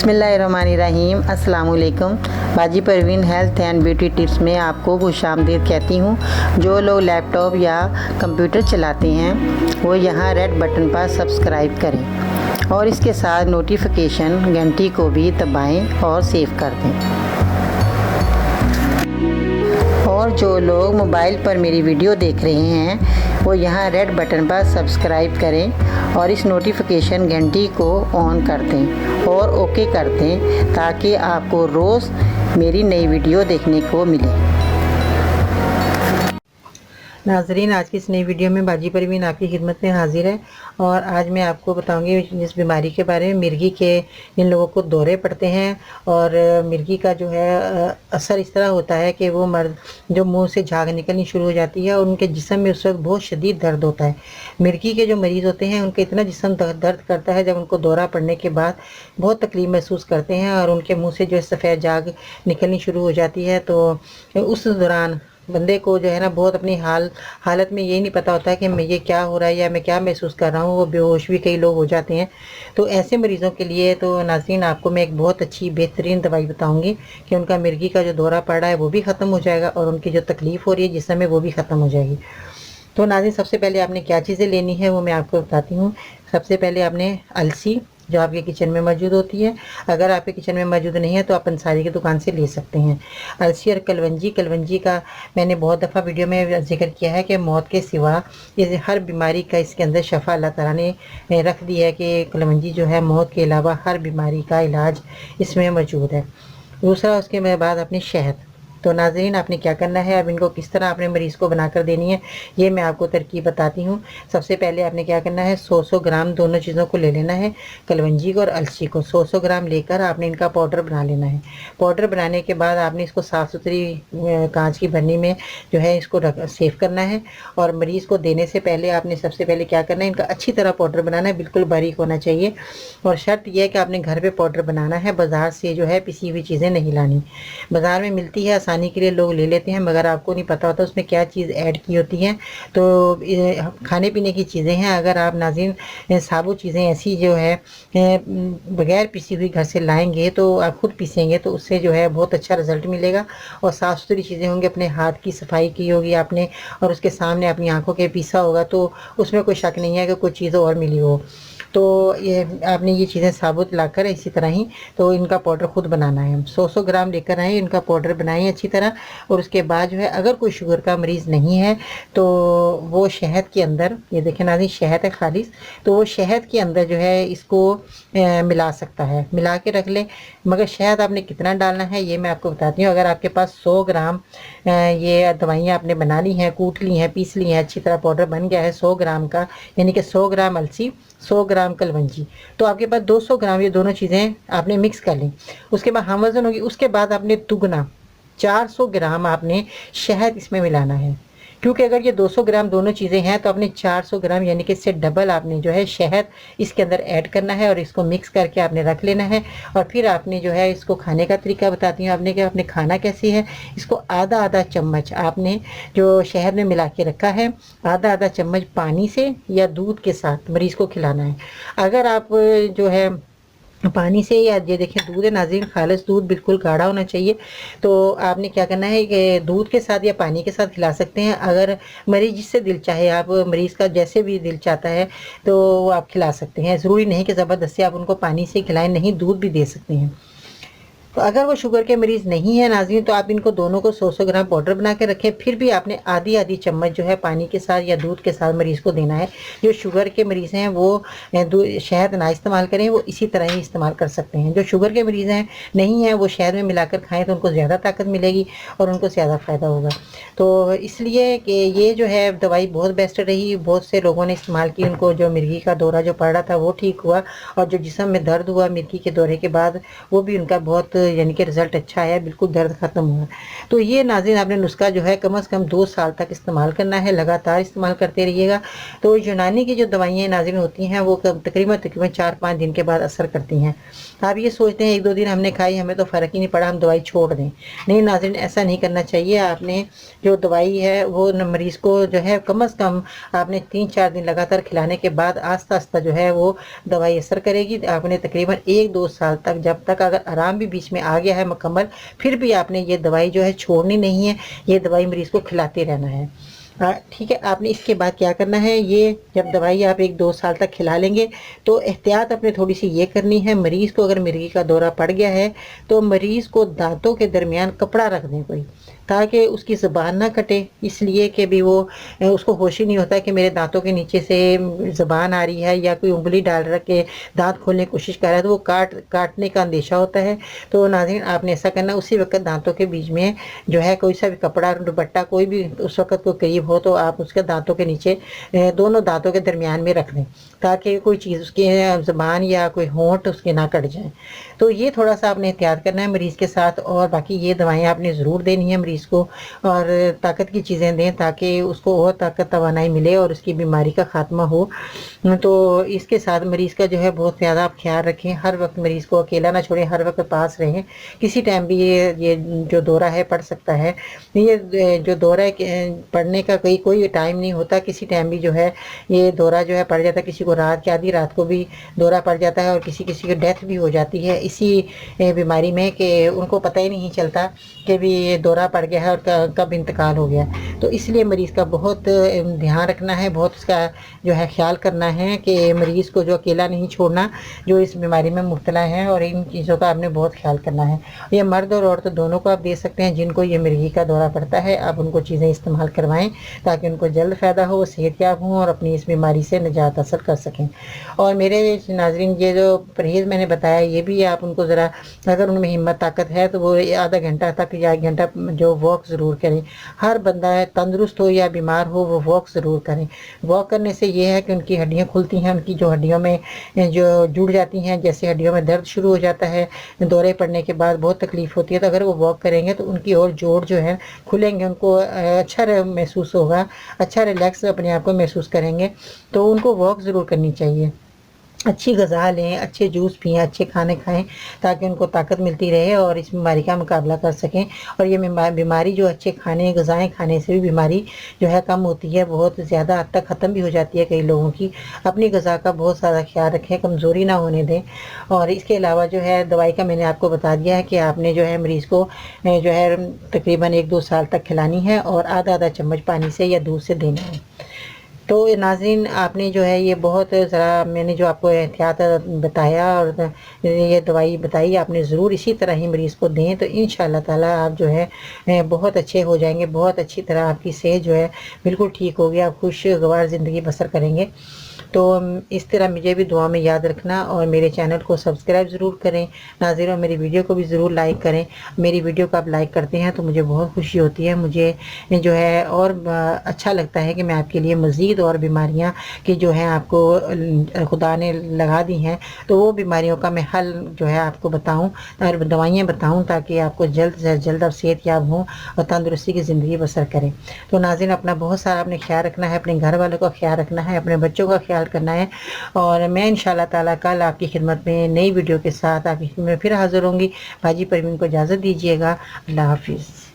बिस्मिल्लाहिर्रहमानिर्रहीम। अस्सलाम वालेकुम। बाजी Parveen health and beauty tips में आपको खुशामदीद कहती हूँ। जो लोग लैपटॉप या कंप्यूटर चलाते हैं वो यहाँ रेड बटन पर सब्सक्राइब करें और इसके साथ नोटिफिकेशन घंटी को भी दबाएं और सेव कर दें। और जो लोग मोबाइल पर मेरी वीडियो देख रहे हैं वो यहाँ रेड बटन पर सब्सक्राइब करें और इस नोटिफिकेशन घंटी को ऑन कर दें और ओके कर दें ताकि आपको रोज़ मेरी नई वीडियो देखने को मिले। नाज़रीन, आज की इस नई वीडियो में बाजी परवीन आपकी खिदमत में हाजिर है और आज मैं आपको बताऊंगी इस बीमारी के बारे में। मिर्गी के जिन लोगों को दौरे पड़ते हैं और मिर्गी का जो है असर इस तरह होता है कि वो मर्द जो मुंह से झाग निकलनी शुरू हो जाती है और उनके जिस्म में उस वक्त बहुत शदीद दर्द होता है। मिर्गी के जो मरीज़ होते हैं उनका इतना जिस्म दर्द करता है, जब उनको दौरा पड़ने के बाद बहुत तकलीफ़ महसूस करते हैं और उनके मुँह से जो है सफ़ेद झाग निकलनी शुरू हो जाती है। तो उस दौरान बंदे को जो है ना बहुत अपनी हालत में यही नहीं पता होता है कि मैं ये क्या हो रहा है या मैं क्या महसूस कर रहा हूँ। वो बेहोश भी कई लोग हो जाते हैं। तो ऐसे मरीज़ों के लिए तो नाज़रीन आपको मैं एक बहुत अच्छी बेहतरीन दवाई बताऊंगी कि उनका मिर्गी का जो दौरा पड़ रहा है वो भी ख़त्म हो जाएगा और उनकी जो तकलीफ़ हो रही है जिस्म में वो भी ख़त्म हो जाएगी। तो नाज़रीन, सबसे पहले आपने क्या चीज़ें लेनी है वो मैं आपको बताती हूँ। सबसे पहले आपने अलसी जो आपके किचन में मौजूद होती है, अगर आपके किचन में मौजूद नहीं है तो आप अंसारी की दुकान से ले सकते हैं। अलसी और कलवंजी का मैंने बहुत दफ़ा वीडियो में जिक्र किया है कि मौत के सिवा ये हर बीमारी का इसके अंदर शफा अल्लाह ताला ने रख दी है कि कलवंजी जो है मौत के अलावा हर बीमारी का इलाज इसमें मौजूद है। दूसरा उसके बाद अपनी शहद। तो नाज़रीन, आपने क्या करना है, अब इनको किस तरह अपने मरीज़ को बनाकर देनी है ये मैं आपको तरकीब बताती हूँ। सबसे पहले आपने क्या करना है, 100 ग्राम दोनों चीज़ों को ले लेना है, कलवंजी को और अलसी को 100 ग्राम लेकर आपने इनका पाउडर बना लेना है। पाउडर बनाने के बाद आपने इसको साफ़ सुथरी कांच की बर्नी में जो है इसको सेव करना है और मरीज़ को देने से पहले आपने सबसे पहले क्या करना है, इनका अच्छी तरह पाउडर बनाना है, बिल्कुल बारीक होना चाहिए। और शर्त यह है कि आपने घर पर पाउडर बनाना है, बाज़ार से जो है पिसी हुई चीज़ें नहीं लानी। बाज़ार में मिलती है, आसानी के लिए लोग ले लेते हैं, मगर आपको नहीं पता होता उसमें क्या चीज़ ऐड की होती है। तो खाने पीने की चीज़ें हैं, अगर आप नाज़रीन साबुत चीज़ें ऐसी जो है बगैर पिसी हुई घर से लाएंगे तो आप खुद पीसेंगे तो उससे जो है बहुत अच्छा रिज़ल्ट मिलेगा और साफ़ सुथरी चीज़ें होंगी, अपने हाथ की सफाई की होगी आपने और उसके सामने अपनी आंखों के पीसा होगा तो उसमें कोई शक नहीं है कि कोई चीज़ और मिली हो। तो ये आपने ये चीज़ें साबुत लाकर इसी तरह ही तो इनका पाउडर खुद बनाना है। 100 ग्राम लेकर आए, इनका पाउडर बनाएं अच्छी तरह। और उसके बाद जो है अगर कोई शुगर का मरीज़ नहीं है तो वो शहद के अंदर, ये देखें नाज़रीन शहद है खालिस, तो वो शहद के अंदर जो है इसको मिला सकता है, मिला के रख ले। मगर शहद आपने कितना डालना है ये मैं आपको बताती हूँ। अगर आपके पास 100 ग्राम ये दवाइयाँ आपने बना ली हैं, कूट ली हैं, पीस ली हैं, अच्छी तरह पाउडर बन गया है 100 ग्राम का, यानी कि 100 ग्राम अलसी 100 ग्राम कलवंजी, तो आपके पास 200 ग्राम ये दोनों चीज़ें आपने मिक्स कर ली। उसके बाद हम वज़न होगी, उसके बाद आपने दुगना 400 ग्राम आपने शहद इसमें मिलाना है, क्योंकि अगर ये 200 ग्राम दोनों चीज़ें हैं तो आपने 400 ग्राम यानी कि इससे डबल आपने जो है शहद इसके अंदर ऐड करना है और इसको मिक्स करके आपने रख लेना है। और फिर आपने जो है इसको खाने का तरीका बताती हूँ आपने कि आपने खाना कैसे है। इसको आधा आधा चम्मच आपने जो शहद में मिला के रखा है, आधा आधा चम्मच पानी से या दूध के साथ मरीज़ को खिलाना है। अगर आप जो है पानी से, या ये देखें दूध है नाज़रीन खालिस दूध, बिल्कुल गाढ़ा होना चाहिए, तो आपने क्या करना है कि दूध के साथ या पानी के साथ खिला सकते हैं। अगर मरीज़ जिससे दिल चाहे, आप मरीज़ का जैसे भी दिल चाहता है तो वो आप खिला सकते हैं। ज़रूरी नहीं कि ज़बरदस्ती आप उनको पानी से खिलाएं, नहीं दूध भी दे सकते हैं। तो अगर वो शुगर के मरीज़ नहीं है नाज़रीन तो आप इनको दोनों को 100 ग्राम पाउडर बना के रखें, फिर भी आपने आधी आधी चम्मच जो है पानी के साथ या दूध के साथ मरीज़ को देना है। जो शुगर के मरीज़ हैं वो शहद ना इस्तेमाल करें, वो इसी तरह ही इस्तेमाल कर सकते हैं। जो शुगर के मरीज़ हैं नहीं हैं वो शहद में मिलाकर खाएँ तो उनको ज़्यादा ताकत मिलेगी और उनको ज़्यादा फ़ायदा होगा। तो इसलिए कि ये जो है दवाई बहुत बेस्ट रही, बहुत से लोगों ने इस्तेमाल की, उनको जो मिर्गी का दौरा जो पड़ रहा था वो ठीक हुआ और जो जिस्म में दर्द हुआ मिर्गी के दौरे के बाद वो भी उनका बहुत यानी कि रिज़ल्ट अच्छा आया, बिल्कुल दर्द ख़त्म हुआ। तो ये नाज़रीन आपने नुस्खा जो है कम से कम 2 साल तक इस्तेमाल करना है, लगातार इस्तेमाल करते रहिएगा। तो यूनानी की जो दवाइयाँ नाज़रीन होती हैं वो तकरीबन 4-5 दिन के बाद असर करती हैं। आप ये सोचते हैं 1-2 दिन हमने खाई, हमें तो फ़र्क ही नहीं पड़ा, हम दवाई छोड़ दें। नहीं नाज़रीन, ऐसा नहीं करना चाहिए। आपने जो दवाई है वो मरीज़ को जो है कम से कम आपने 3-4 दिन लगातार खिलाने के बाद आस्ता आस्ता जो है वो दवाई असर करेगी। आपने तकरीबन 1-2 साल तक, जब तक अगर आराम भी बीच में आ गया है मुकम्मल, फिर भी आपने ये दवाई जो है छोड़नी नहीं है, ये दवाई मरीज़ को खिलाते रहना है। ठीक है। आपने इसके बाद क्या करना है, ये जब दवाई आप 1-2 साल तक खिला लेंगे तो एहतियात अपने थोड़ी सी ये करनी है, मरीज़ को अगर मिर्गी का दौरा पड़ गया है तो मरीज़ को दांतों के दरमियान कपड़ा रख दें कोई, ताकि उसकी ज़बान ना कटे, इसलिए कि भी वो उसको होश ही नहीं होता कि मेरे दांतों के नीचे से ज़बान आ रही है, या कोई उंगली डाल रख के दांत खोलने की कोशिश कर रहा है तो वो काटने का अंदेशा होता है। तो नाज़रीन आपने ऐसा करना, उसी वक्त दांतों के बीच में जो है कोई सा भी कपड़ा, दुपट्टा कोई भी उस वक्त को करीब हो तो आप उसके दांतों के नीचे, दोनों दांतों के दरमियान में रख दें, ताकि कोई चीज़ उसकी ज़बान या कोई होंठ उसके ना कट जाए। तो ये थोड़ा सा आपने एहतियात करना है मरीज़ के साथ। और बाकी ये दवाइयाँ आपने ज़रूर देनी है मरीज़ को, और ताकत की चीज़ें दें ताकि उसको और ताकत तवानाई मिले और उसकी बीमारी का खात्मा हो। तो इसके साथ मरीज़ का जो है बहुत ज़्यादा आप ख्याल रखें, हर वक्त मरीज़ को अकेला ना छोड़ें, हर वक्त पास रहें। किसी टाइम भी ये जो दौरा है पड़ सकता है। ये जो दौरा है पड़ने का कोई टाइम नहीं होता, किसी टाइम भी जो है ये दौरा जो है पड़ जाता है। किसी को रात की आधी रात को भी दौरा पड़ जाता है, और किसी की डेथ भी हो जाती है इसी बीमारी में, कि उनको पता ही नहीं चलता कि भी ये दौरा पड़ गया है और कब इंतकाल हो गया। तो इसलिए मरीज़ का बहुत ध्यान रखना है, बहुत उसका जो है ख्याल करना है कि मरीज़ को जो अकेला नहीं छोड़ना जो इस बीमारी में मुब्तला है, और इन चीज़ों का आपने बहुत ख्याल करना है। ये मर्द और औरत दोनों को आप दे सकते हैं, जिनको ये मिर्गी का दौरा पड़ता है आप उनको चीज़ें इस्तेमाल करवाएं ताकि उनको जल्द फ़ायदा हो, सेहतयाब हों और अपनी इस बीमारी से निजात हासिल कर सकें। और मेरे नाज़रीन, ये जो परहेज़ मैंने बताया ये भी आप उनको ज़रा, अगर उनमें हिम्मत ताकत है तो वो आधा घंटा तक या 1 घंटा जो वॉक ज़रूर करें। हर बंदा तंदुरुस्त हो या बीमार हो वो वॉक ज़रूर करें। वॉक करने से ये है कि उनकी हड्डियाँ खुलती हैं, उनकी जो हड्डियों में जो जुड़ जाती हैं, जैसे हड्डियों में दर्द शुरू हो जाता है दौरे पड़ने के बाद बहुत तकलीफ़ होती है, तो अगर वो वॉक करेंगे तो उनकी और जोड़ जो है खुलेंगे, उनको अच्छा महसूस होगा, अच्छा रिलैक्स अपने आप को महसूस करेंगे। तो उनको वॉक ज़रूर करनी चाहिए। अच्छी ग़िज़ा लें, अच्छे जूस पिएँ, अच्छे खाने खाएँ ताकि उनको ताकत मिलती रहे और इस बीमारी का मुकाबला कर सकें। और ये बीमारी जो अच्छे खाने ग़िज़ाएँ खाने से भी बीमारी जो है कम होती है, बहुत ज़्यादा हद तक ख़त्म भी हो जाती है कई लोगों की। अपनी ग़िज़ा का बहुत ज़्यादा ख्याल रखें, कमज़ोरी ना होने दें। और इसके अलावा जो है दवाई का मैंने आपको बता दिया है कि आपने जो है मरीज़ को जो है तकरीबन 1-2 साल तक खिलानी है और आधा-आधा चम्मच पानी से या दूध से देना है। तो नाज़रीन आपने जो है ये बहुत ज़रा, मैंने जो आपको एहतियात बताया और ये दवाई बताई, आपने ज़रूर इसी तरह ही मरीज़ को दें तो इंशाअल्लाह ताला आप जो है बहुत अच्छे हो जाएंगे, बहुत अच्छी तरह आपकी सेहत जो है बिल्कुल ठीक होगी, आप खुशगवार ज़िंदगी बसर करेंगे। तो इस तरह मुझे भी दुआ में याद रखना और मेरे चैनल को सब्सक्राइब ज़रूर करें नाज़रीन, और मेरी वीडियो को भी ज़रूर लाइक करें। मेरी वीडियो को आप लाइक करते हैं तो मुझे बहुत खुशी होती है, मुझे जो है और अच्छा लगता है कि मैं आपके लिए मज़ीद और बीमारियां कि जो हैं आपको खुदा ने लगा दी हैं तो वो बीमारियों का मैं हल जो है आपको बताऊं और दवाइयाँ बताऊं ताकि आपको जल्द से जल्द आप सेहतयाब हों और तंदुरुस्ती की ज़िंदगी बसर करें। तो नाज़रीन अपना बहुत सारा अपने ख्याल रखना है, अपने घर वालों का ख्याल रखना है, अपने बच्चों का ख्याल करना है। और मैं इंशाअल्लाह ताला कल आपकी खिदमत में नई वीडियो के साथ आपकी खिदमत में फिर हाज़िर होंगी। बाजी परवीन को इजाज़त दीजिएगा। अल्लाह हाफिज़।